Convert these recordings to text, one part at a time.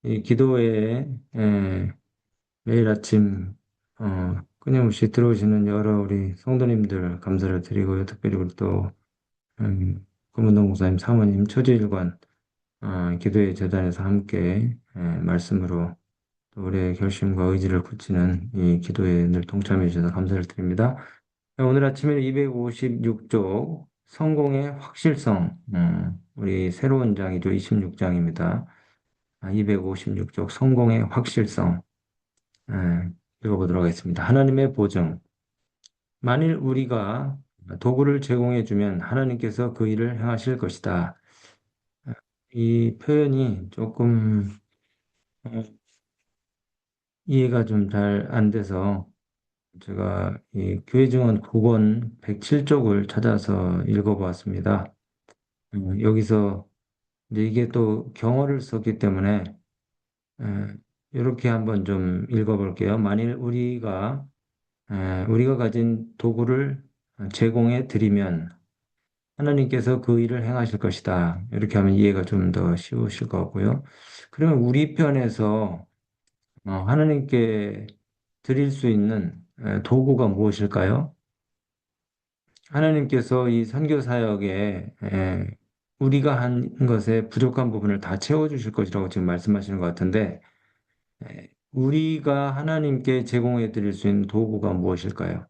이 기도에 매일 아침 끊임없이 들어오시는 여러 우리 성도님들 감사를 드리고요. 특별히 우리 또 금은동 목사님 사모님 초지일관 기도의 재단에서 함께 말씀으로 또 우리의 결심과 의지를 굳히는 이 기도에 늘 동참해 주셔서 감사를 드립니다. 오늘 아침에 256쪽 성공의 확실성 우리 새로운 장이죠. 26장입니다. 256쪽 성공의 확실성 읽어보도록 하겠습니다. 하나님의 보증. 만일 우리가 도구를 제공해 주면 하나님께서 그 일을 행하실 것이다. 이 표현이 조금 어, 이해가 좀 잘 안 돼서 제가 이 교회 증언 9권 107쪽을 찾아서 읽어보았습니다. 여기서 이제 이게 또 경어를 썼기 때문에 이렇게 한번 좀 읽어볼게요. 만일 우리가 가진 도구를 제공해 드리면 하나님께서 그 일을 행하실 것이다. 이렇게 하면 이해가 좀 더 쉬우실 것 같고요. 그러면 우리 편에서 하나님께 드릴 수 있는 도구가 무엇일까요? 하나님께서 이 선교 사역에 우리가 한 것에 부족한 부분을 다 채워주실 것이라고 지금 말씀하시는 것 같은데, 우리가 하나님께 제공해 드릴 수 있는 도구가 무엇일까요?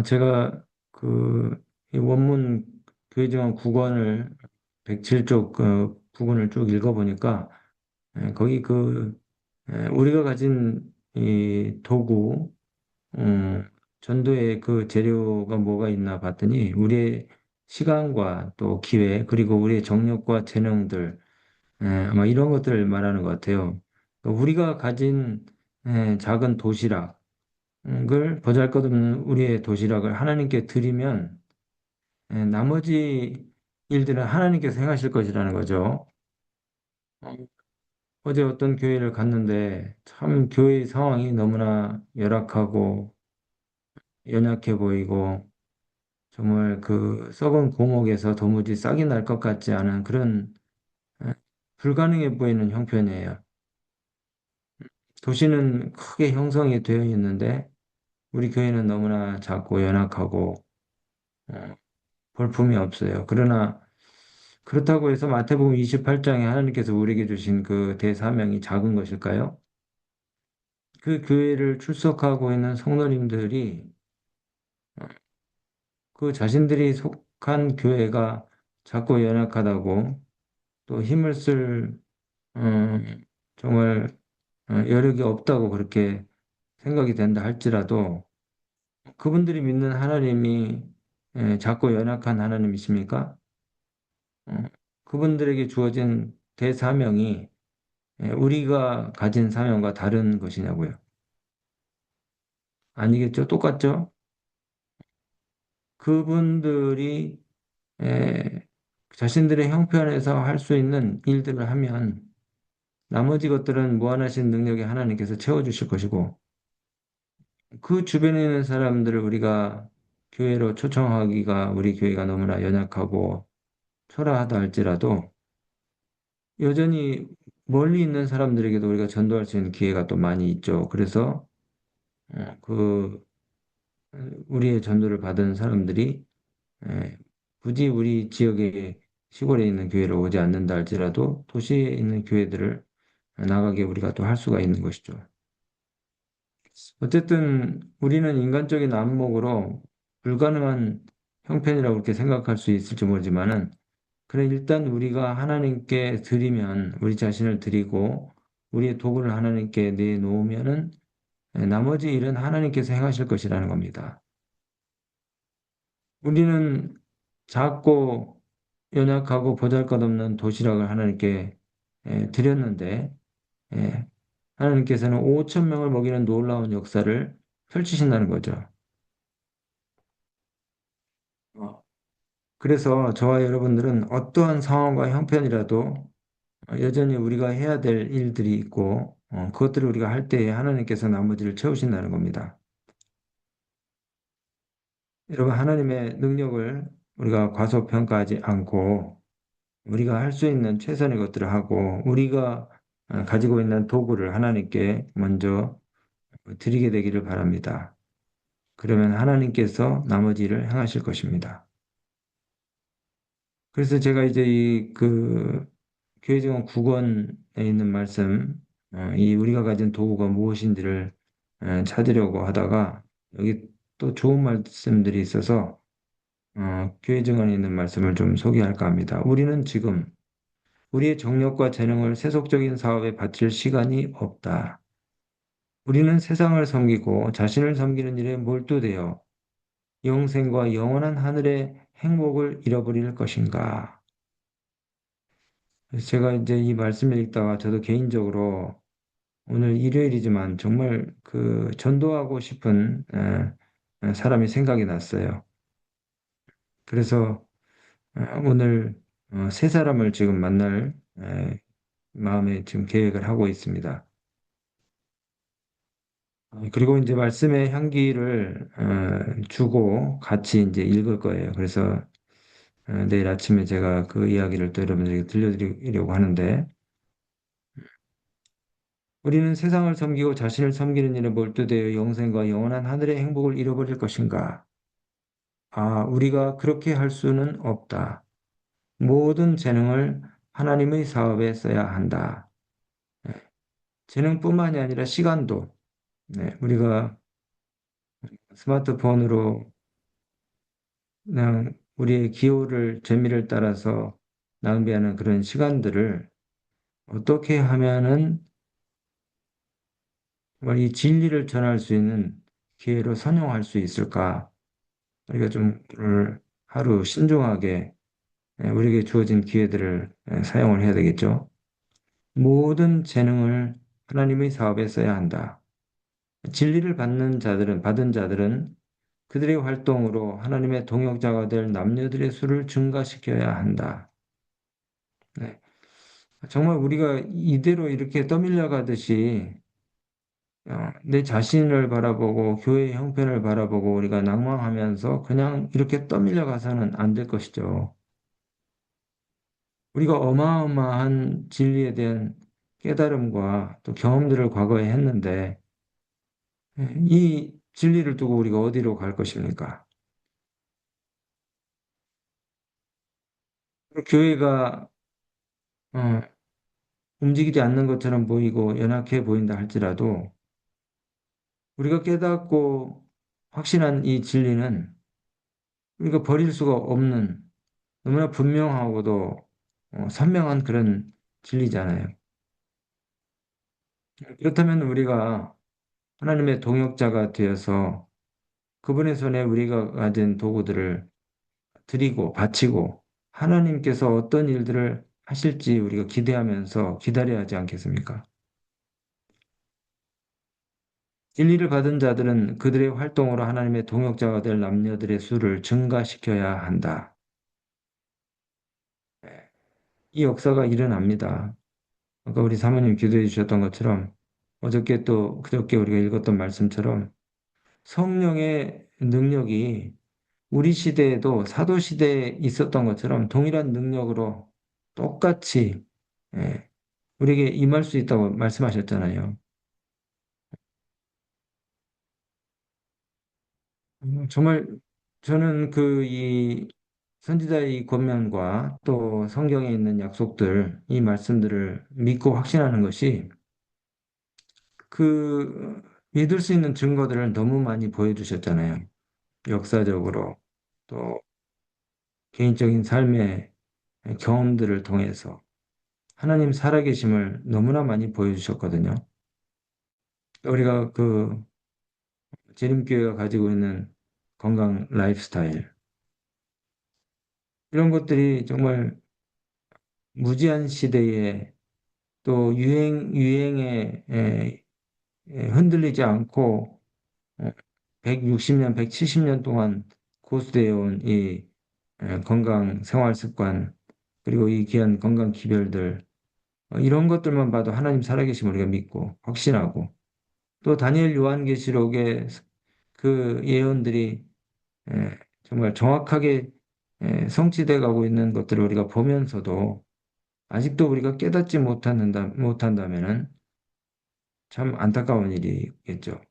제가 이 원문 교회증언 9권을 107쪽 그 부분을 쭉 읽어보니까 거기 우리가 가진 이 도구 전도의 그 재료가 뭐가 있나 봤더니 우리의 시간과 또 기회 그리고 우리의 정력과 재능들 아마 이런 것들을 말하는 것 같아요. 그러니까 우리가 가진 작은 도시락 을 보잘것없는 우리의 도시락을 하나님께 드리면 나머지 일들은 하나님께서 행하실 것이라는 거죠. 어, 어제 어떤 교회를 갔는데 참 교회 상황이 너무나 열악하고 연약해 보이고 정말 그 썩은 고목에서 도무지 싹이 날 것 같지 않은 그런 에, 불가능해 보이는 형편이에요. 도시는 크게 형성이 되어 있는데 우리 교회는 너무나 작고 연약하고 어, 볼품이 없어요. 그러나 그렇다고 해서 마태복음 28장에 하나님께서 우리에게 주신 그 대사명이 작은 것일까요? 그 교회를 출석하고 있는 성도님들이 그 자신들이 속한 교회가 작고 연약하다고 또 힘을 쓸 정말 여력이 없다고 그렇게 생각이 된다 할지라도 그분들이 믿는 하나님이 작고 연약한 하나님이십니까? 어, 그분들에게 주어진 대사명이 우리가 가진 사명과 다른 것이냐고요. 아니겠죠? 똑같죠? 그분들이 에, 자신들의 형편에서 할 수 있는 일들을 하면 나머지 것들은 무한하신 능력의 하나님께서 채워주실 것이고 그 주변에 있는 사람들을 우리가 교회로 초청하기가 우리 교회가 너무나 연약하고 초라하다 할지라도 여전히 멀리 있는 사람들에게도 우리가 전도할 수 있는 기회가 또 많이 있죠. 그래서 우리의 전도를 받은 사람들이 굳이 우리 지역의 시골에 있는 교회로 오지 않는다 할지라도 도시에 있는 교회들을 나가게 우리가 또 할 수가 있는 것이죠. 어쨌든 우리는 인간적인 안목으로 불가능한 형편이라고 그렇게 생각할 수 있을지 모르지만은 그래 일단 우리가 하나님께 드리면 우리 자신을 드리고 우리의 도구를 하나님께 내놓으면은 나머지 일은 하나님께서 행하실 것이라는 겁니다. 우리는 작고 연약하고 보잘것없는 도시락을 하나님께 드렸는데 예, 하나님께서는 5천 명을 먹이는 놀라운 역사를 펼치신다는 거죠. 어, 그래서 저와 여러분들은 어떠한 상황과 형편이라도 여전히 우리가 해야 될 일들이 있고 그것들을 우리가 할 때에 하나님께서 나머지를 채우신다는 겁니다. 여러분 하나님의 능력을 우리가 과소평가하지 않고 우리가 할 수 있는 최선의 것들을 하고 우리가 가지고 있는 도구를 하나님께 먼저 드리게 되기를 바랍니다. 그러면 하나님께서 나머지 일을 행하실 것입니다. 그래서 제가 이제 교회증언 9권에 있는 말씀, 이 우리가 가진 도구가 무엇인지를 찾으려고 하다가 여기 또 좋은 말씀들이 있어서 교회증언에 있는 말씀을 좀 소개할까 합니다. 우리는 지금 우리의 정력과 재능을 세속적인 사업에 바칠 시간이 없다. 우리는 세상을 섬기고 자신을 섬기는 일에 몰두되어 영생과 영원한 하늘의 행복을 잃어버릴 것인가? 그래서 제가 이제 이 말씀을 읽다가 저도 개인적으로 오늘 일요일이지만 정말 그 전도하고 싶은 사람이 생각이 났어요. 그래서 오늘 세 사람을 지금 만날 마음에 지금 계획을 하고 있습니다. 그리고 이제 말씀의 향기를 주고 같이 이제 읽을 거예요. 그래서 내일 아침에 제가 그 이야기를 또 여러분들에게 들려드리려고 하는데, 우리는 세상을 섬기고 자신을 섬기는 일에 몰두되어 영생과 영원한 하늘의 행복을 잃어버릴 것인가? 아, 우리가 그렇게 할 수는 없다. 모든 재능을 하나님의 사업에 써야 한다. 네, 재능뿐만이 아니라 시간도, 네, 우리가 스마트폰으로 그냥 우리의 기호를, 재미를 따라서 낭비하는 그런 시간들을 어떻게 하면은 정말 이 진리를 전할 수 있는 기회로 선용할 수 있을까? 우리가 좀 오늘 하루 신중하게 우리에게 주어진 기회들을 사용을 해야 되겠죠. 모든 재능을 하나님의 사업에 써야 한다. 진리를 받은 자들은 그들의 활동으로 하나님의 동역자가 될 남녀들의 수를 증가시켜야 한다. 네. 정말 우리가 이대로 이렇게 떠밀려 가듯이 내 자신을 바라보고 교회의 형편을 바라보고 우리가 낭망하면서 그냥 이렇게 떠밀려 가서는 안 될 것이죠. 우리가 어마어마한 진리에 대한 깨달음과 또 경험들을 과거에 했는데 이 진리를 두고 우리가 어디로 갈 것입니까? 교회가 어, 움직이지 않는 것처럼 보이고 연약해 보인다 할지라도 우리가 깨닫고 확신한 이 진리는 우리가 버릴 수가 없는 너무나 분명하고도 선명한 그런 진리잖아요. 그렇다면 우리가 하나님의 동역자가 되어서 그분의 손에 우리가 가진 도구들을 드리고 바치고 하나님께서 어떤 일들을 하실지 우리가 기대하면서 기다려야 하지 않겠습니까? 진리를 받은 자들은 그들의 활동으로 하나님의 동역자가 될 남녀들의 수를 증가시켜야 한다. 이 역사가 일어납니다. 아까 우리 사모님 기도해 주셨던 것처럼 어저께 또 그저께 우리가 읽었던 말씀처럼 성령의 능력이 우리 시대에도 사도 시대에 있었던 것처럼 동일한 능력으로 똑같이 예, 우리에게 임할 수 있다고 말씀하셨잖아요. 정말 저는 이 선지자의 권면과 또 성경에 있는 약속들, 이 말씀들을 믿고 확신하는 것이 그 믿을 수 있는 증거들을 너무 많이 보여주셨잖아요. 역사적으로 또 개인적인 삶의 경험들을 통해서 하나님 살아계심을 너무나 많이 보여주셨거든요. 우리가 재림교회가 가지고 있는 건강 라이프스타일 이런 것들이 정말 무지한 시대에 또 유행에 흔들리지 않고 160년, 170년 동안 고수되어 온 이 건강 생활 습관 그리고 이 귀한 건강 기별들 이런 것들만 봐도 하나님 살아계심 우리가 믿고 확신하고 또 다니엘 요한계시록의 그 예언들이 정말 정확하게 성취돼 가고 있는 것들을 우리가 보면서도 아직도 우리가 깨닫지 못한다면은 참 안타까운 일이겠죠.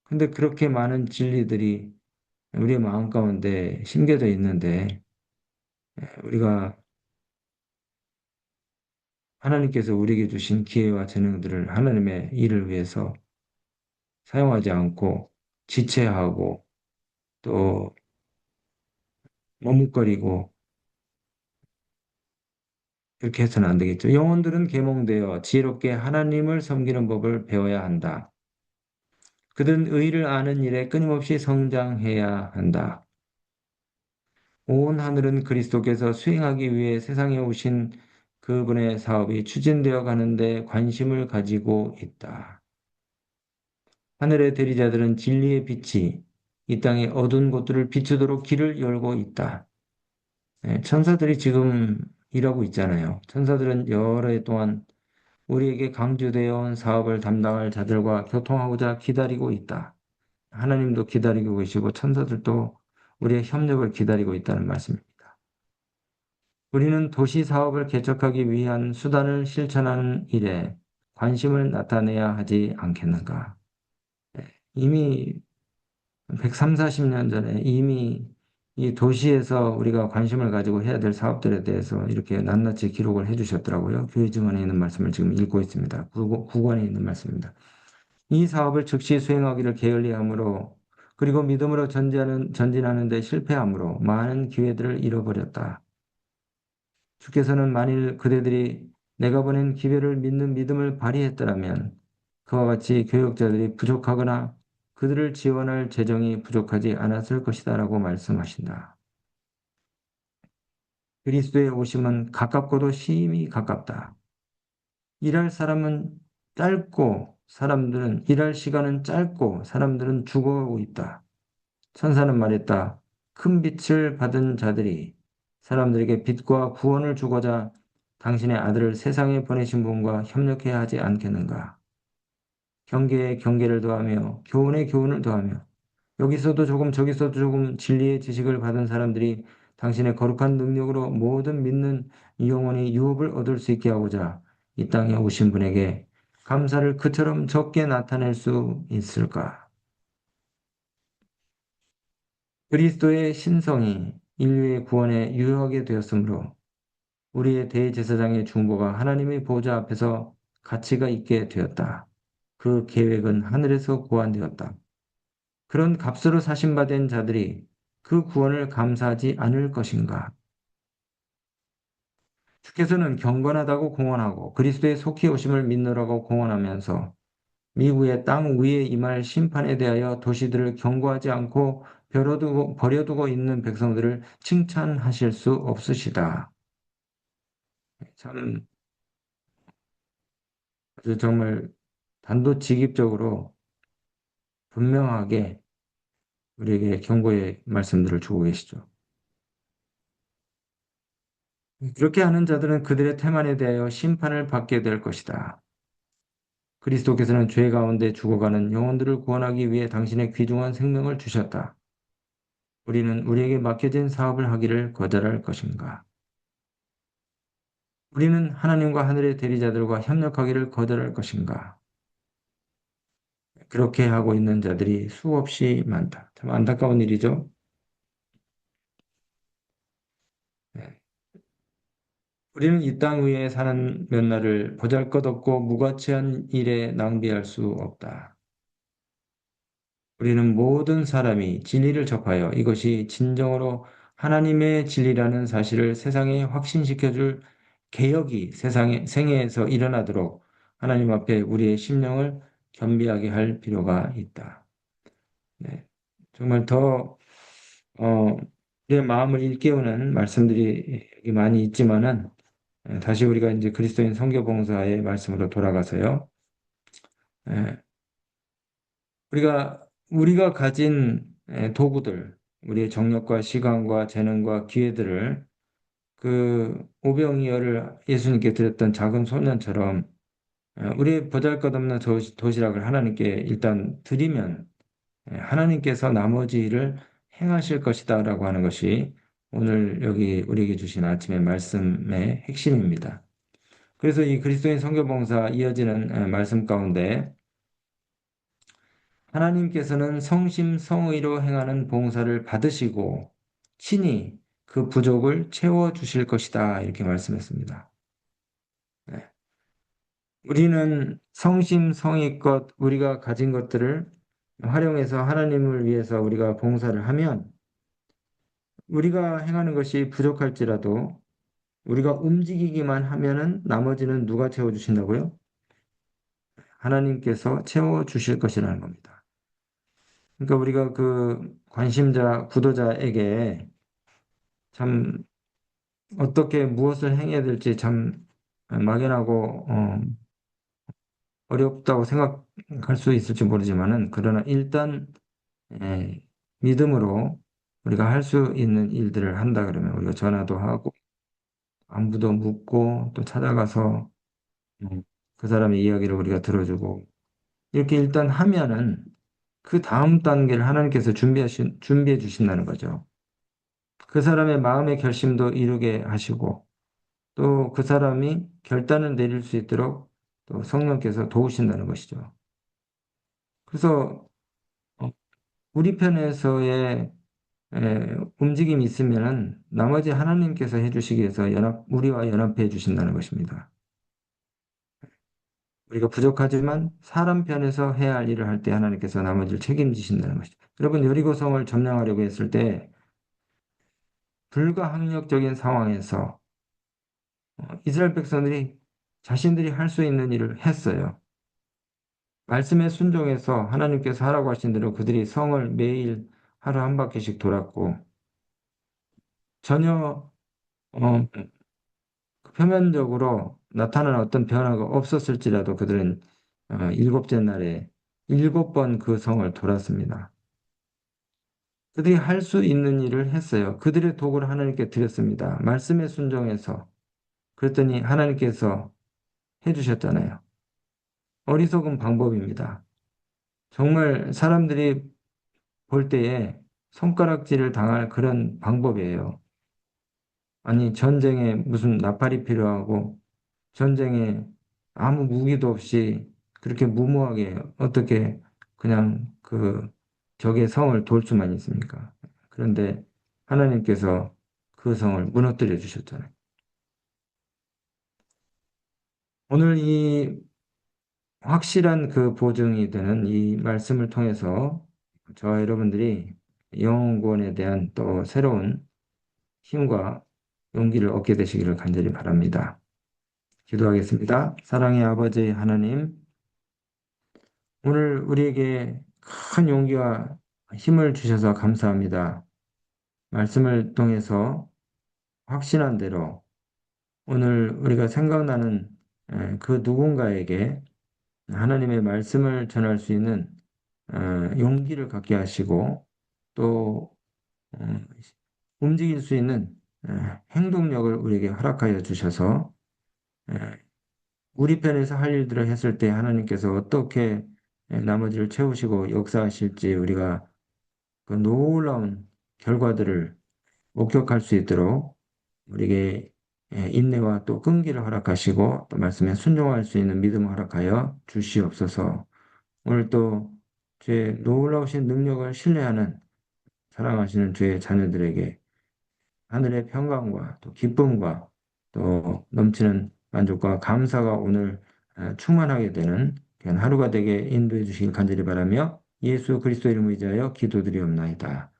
근데 그렇게 많은 진리들이 우리의 마음 가운데 심겨져 있는데 우리가 하나님께서 우리에게 주신 기회와 재능들을 하나님의 일을 위해서 사용하지 않고 지체하고 또 머뭇거리고 그렇게 해서는 안 되겠죠. 영혼들은 계몽되어 지혜롭게 하나님을 섬기는 법을 배워야 한다. 그들은 의를 아는 일에 끊임없이 성장해야 한다. 온 하늘은 그리스도께서 수행하기 위해 세상에 오신 그분의 사업이 추진되어 가는데 관심을 가지고 있다. 하늘의 대리자들은 진리의 빛이 이 땅의 어두운 곳들을 비추도록 길을 열고 있다. 천사들이 지금 일하고 있잖아요. 천사들은 여러 해 동안 우리에게 강조되어 온 사업을 담당할 자들과 교통하고자 기다리고 있다. 하나님도 기다리고 계시고 천사들도 우리의 협력을 기다리고 있다는 말씀입니다. 우리는 도시 사업을 개척하기 위한 수단을 실천하는 일에 관심을 나타내야 하지 않겠는가? 이미 130, 40년 전에 이미 이 도시에서 우리가 관심을 가지고 해야 될 사업들에 대해서 이렇게 낱낱이 기록을 해 주셨더라고요. 교회 증언에 있는 말씀을 지금 읽고 있습니다. 구권에 있는 말씀입니다. 이 사업을 즉시 수행하기를 게을리함으로 그리고 믿음으로 전진하는 데 실패함으로 많은 기회들을 잃어버렸다. 주께서는 만일 그대들이 내가 보낸 기회를 믿는 믿음을 발휘했더라면 그와 같이 교역자들이 부족하거나 그들을 지원할 재정이 부족하지 않았을 것이다라고 말씀하신다. 그리스도의 오심은 가깝고도 심히 가깝다. 일할 사람은 짧고 사람들은 일할 시간은 짧고 사람들은 죽어가고 있다. 천사는 말했다. 큰 빛을 받은 자들이 사람들에게 빛과 구원을 주고자 당신의 아들을 세상에 보내신 분과 협력해야 하지 않겠는가? 경계에 경계를 더하며 교훈에 교훈을 더하며 여기서도 조금 저기서도 조금 진리의 지식을 받은 사람들이 당신의 거룩한 능력으로 모든 믿는 이 영혼이 유업을 얻을 수 있게 하고자 이 땅에 오신 분에게 감사를 그처럼 적게 나타낼 수 있을까? 그리스도의 신성이 인류의 구원에 유효하게 되었으므로 우리의 대제사장의 중보가 하나님의 보좌 앞에서 가치가 있게 되었다. 그 계획은 하늘에서 고안되었다. 그런 값으로 사신받은 자들이 그 구원을 감사하지 않을 것인가? 주께서는 경건하다고 공언하고 그리스도의 속히 오심을 믿노라고 공언하면서 미국의 땅 위에 임할 심판에 대하여 도시들을 경고하지 않고 버려두고 있는 백성들을 칭찬하실 수 없으시다. 참 아주 정말 단도직입적으로 분명하게 우리에게 경고의 말씀들을 주고 계시죠. 그렇게 하는 자들은 그들의 태만에 대하여 심판을 받게 될 것이다. 그리스도께서는 죄 가운데 죽어가는 영혼들을 구원하기 위해 당신의 귀중한 생명을 주셨다. 우리는 우리에게 맡겨진 사업을 하기를 거절할 것인가? 우리는 하나님과 하늘의 대리자들과 협력하기를 거절할 것인가? 그렇게 하고 있는 자들이 수없이 많다. 참 안타까운 일이죠. 네. 우리는 이 땅 위에 사는 몇 날을 보잘것없고 무가치한 일에 낭비할 수 없다. 우리는 모든 사람이 진리를 접하여 이것이 진정으로 하나님의 진리라는 사실을 세상에 확신시켜줄 개혁이 생애에서 일어나도록 하나님 앞에 우리의 심령을 겸비하게 할 필요가 있다. 네. 정말 더, 우리의 마음을 일깨우는 말씀들이 많이 있지만은 다시 우리가 이제 그리스도인 선교봉사의 말씀으로 돌아가서요. 예, 우리가 가진 도구들, 우리의 정력과 시간과 재능과 기회들을 그 오병이어를 예수님께 드렸던 작은 소년처럼 우리의 보잘것없는 도시락을 하나님께 일단 드리면 하나님께서 나머지 일을 행하실 것이다라고 하는 것이 오늘 여기 우리에게 주신 아침의 말씀의 핵심입니다. 그래서 이 그리스도인 선교봉사 이어지는 말씀 가운데 하나님께서는 성심성의로 행하는 봉사를 받으시고 친히 그 부족을 채워 주실 것이다. 이렇게 말씀했습니다. 네. 우리는 성심성의껏 우리가 가진 것들을 활용해서 하나님을 위해서 우리가 봉사를 하면 우리가 행하는 것이 부족할지라도 우리가 움직이기만 하면은 나머지는 누가 채워주신다고요? 하나님께서 채워주실 것이라는 겁니다. 그러니까 우리가 그 관심자, 구도자에게 참 어떻게 무엇을 행해야 될지 참 막연하고 어렵다고 생각할 수 있을지 모르지만은 그러나 일단 예, 믿음으로 우리가 할 수 있는 일들을 한다 그러면 우리가 전화도 하고 안부도 묻고 또 찾아가서 음, 그 사람의 이야기를 우리가 들어주고 이렇게 일단 하면은 그 다음 단계를 하나님께서 준비해 주신다는 거죠. 그 사람의 마음의 결심도 이루게 하시고 또 그 사람이 결단을 내릴 수 있도록 또 성령께서 도우신다는 것이죠. 그래서 어, 우리 편에서의 움직임이 있으면은 나머지 하나님께서 해주시기 위해서 우리와 연합해 주신다는 것입니다. 우리가 부족하지만 사람 편에서 해야 할 일을 할 때 하나님께서 나머지를 책임지신다는 것이죠. 여러분, 여리고성을 점령하려고 했을 때 불가항력적인 상황에서 이스라엘 백성들이 자신들이 할 수 있는 일을 했어요. 말씀에 순종해서 하나님께서 하라고 하신 대로 그들이 성을 매일 하루 한 바퀴씩 돌았고 전혀 어, 표면적으로 나타나는 어떤 변화가 없었을지라도 그들은 일곱째 날에 일곱 번 그 성을 돌았습니다. 그들이 할 수 있는 일을 했어요. 그들의 도구를 하나님께 드렸습니다. 말씀에 순종해서 그랬더니 하나님께서 해주셨잖아요. 어리석은 방법입니다. 정말 사람들이 볼 때에 손가락질을 당할 그런 방법이에요. 아니, 전쟁에 무슨 나팔이 필요하고 전쟁에 아무 무기도 없이 그렇게 무모하게 어떻게 그냥 그 적의 성을 돌 수만 있습니까? 그런데 하나님께서 그 성을 무너뜨려 주셨잖아요. 오늘 이 확실한 그 보증이 되는 이 말씀을 통해서 저와 여러분들이 영혼구원에 대한 또 새로운 힘과 용기를 얻게 되시기를 간절히 바랍니다. 기도하겠습니다. 사랑의 아버지 하나님, 오늘 우리에게 큰 용기와 힘을 주셔서 감사합니다. 말씀을 통해서 확신한 대로 오늘 우리가 생각나는 그 누군가에게 하나님의 말씀을 전할 수 있는 용기를 갖게 하시고 또 어, 움직일 수 있는 행동력을 우리에게 허락하여 주셔서 우리 편에서 할 일들을 했을 때 하나님께서 어떻게 나머지를 채우시고 역사하실지 우리가 그 놀라운 결과들을 목격할 수 있도록 우리에게 인내와 또 끈기를 허락하시고 또 말씀에 순종할 수 있는 믿음을 허락하여 주시옵소서. 오늘 또 주의 놀라우신 능력을 신뢰하는 사랑하시는 주의 자녀들에게 하늘의 평강과 또 기쁨과 또 넘치는 만족과 감사가 오늘 충만하게 되는 그런 하루가 되게 인도해 주시길 간절히 바라며 예수 그리스도 이름을 위하여 기도드리옵나이다.